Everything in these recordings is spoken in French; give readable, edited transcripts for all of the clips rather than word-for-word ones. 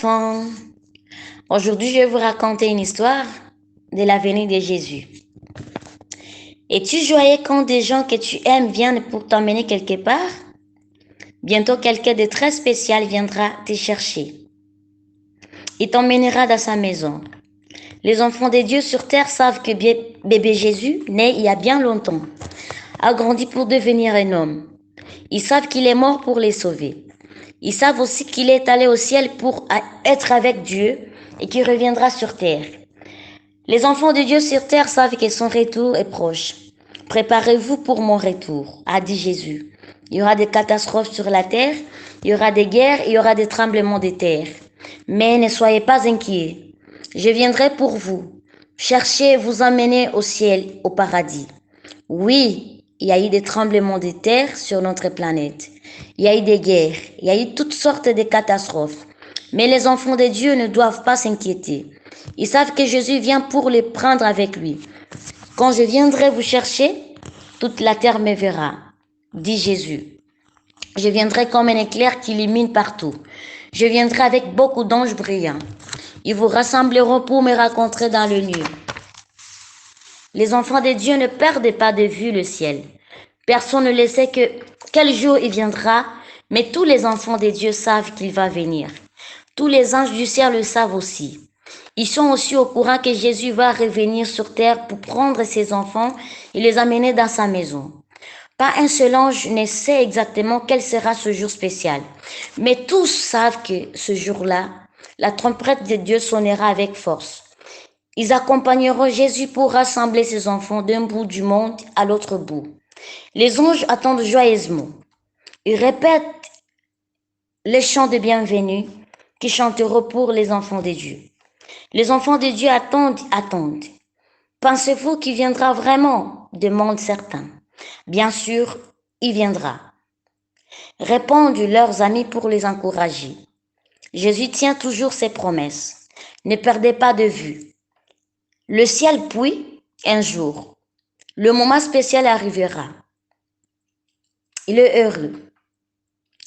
enfants, aujourd'hui je vais vous raconter une histoire de la venue de Jésus. Es-tu joyeux quand des gens que tu aimes viennent pour t'emmener quelque part? Bientôt quelqu'un de très spécial viendra te chercher. Il t'emmènera dans sa maison. Les enfants de Dieu sur terre savent que bébé Jésus, né il y a bien longtemps, a grandi pour devenir un homme. Ils savent qu'il est mort pour les sauver. Ils savent aussi qu'il est allé au ciel pour être avec Dieu et qu'il reviendra sur terre. Les enfants de Dieu sur terre savent que son retour est proche. Préparez-vous pour mon retour, a dit Jésus. Il y aura des catastrophes sur la terre, il y aura des guerres, il y aura des tremblements de terre. Mais ne soyez pas inquiets. Je viendrai pour vous. Cherchez et vous emmener au ciel, au paradis. Oui, il y a eu des tremblements de terre sur notre planète. Il y a eu des guerres, il y a eu toutes sortes de catastrophes. Mais les enfants de Dieu ne doivent pas s'inquiéter. Ils savent que Jésus vient pour les prendre avec lui. Quand je viendrai vous chercher, toute la terre me verra, dit Jésus. Je viendrai comme un éclair qui illumine partout. Je viendrai avec beaucoup d'anges brillants. Ils vous rassembleront pour me rencontrer dans le nuit. Les enfants de Dieu ne perdent pas de vue le ciel. Personne ne sait quel jour il viendra, mais tous les enfants de Dieu savent qu'il va venir. Tous les anges du ciel le savent aussi. Ils sont aussi au courant que Jésus va revenir sur terre pour prendre ses enfants et les amener dans sa maison. Pas un seul ange ne sait exactement quel sera ce jour spécial, mais tous savent que ce jour-là, la trompette de Dieu sonnera avec force. Ils accompagneront Jésus pour rassembler ses enfants d'un bout du monde à l'autre bout. Les anges attendent joyeusement. Ils répètent les chants de bienvenue qui chanteront pour les enfants de Dieu. Les enfants de Dieu attendent. Pensez-vous qu'il viendra vraiment? Demande certains. Bien sûr, il viendra. Répondent leurs amis pour les encourager. Jésus tient toujours ses promesses. Ne perdez pas de vue. Le ciel puis, un jour, le moment spécial arrivera. Il est heureux.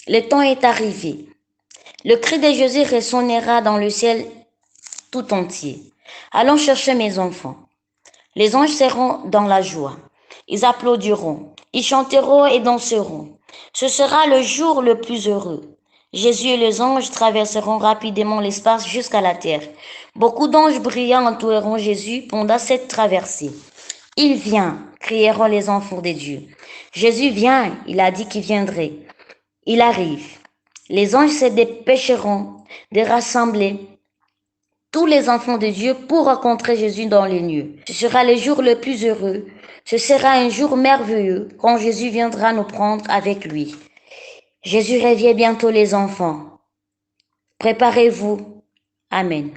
Le temps est arrivé. Le cri de Jésus résonnera dans le ciel tout entier. Allons chercher mes enfants. Les anges seront dans la joie. Ils applaudiront. Ils chanteront et danseront. Ce sera le jour le plus heureux. Jésus et les anges traverseront rapidement l'espace jusqu'à la terre. Beaucoup d'anges brillants entoureront Jésus pendant cette traversée. Il vient, crieront les enfants de Dieu. Jésus vient, il a dit qu'il viendrait. Il arrive. Les anges se dépêcheront de rassembler tous les enfants de Dieu pour rencontrer Jésus dans les nuits. Ce sera le jour le plus heureux. Ce sera un jour merveilleux quand Jésus viendra nous prendre avec lui. Jésus revient bientôt les enfants. Préparez-vous. Amen.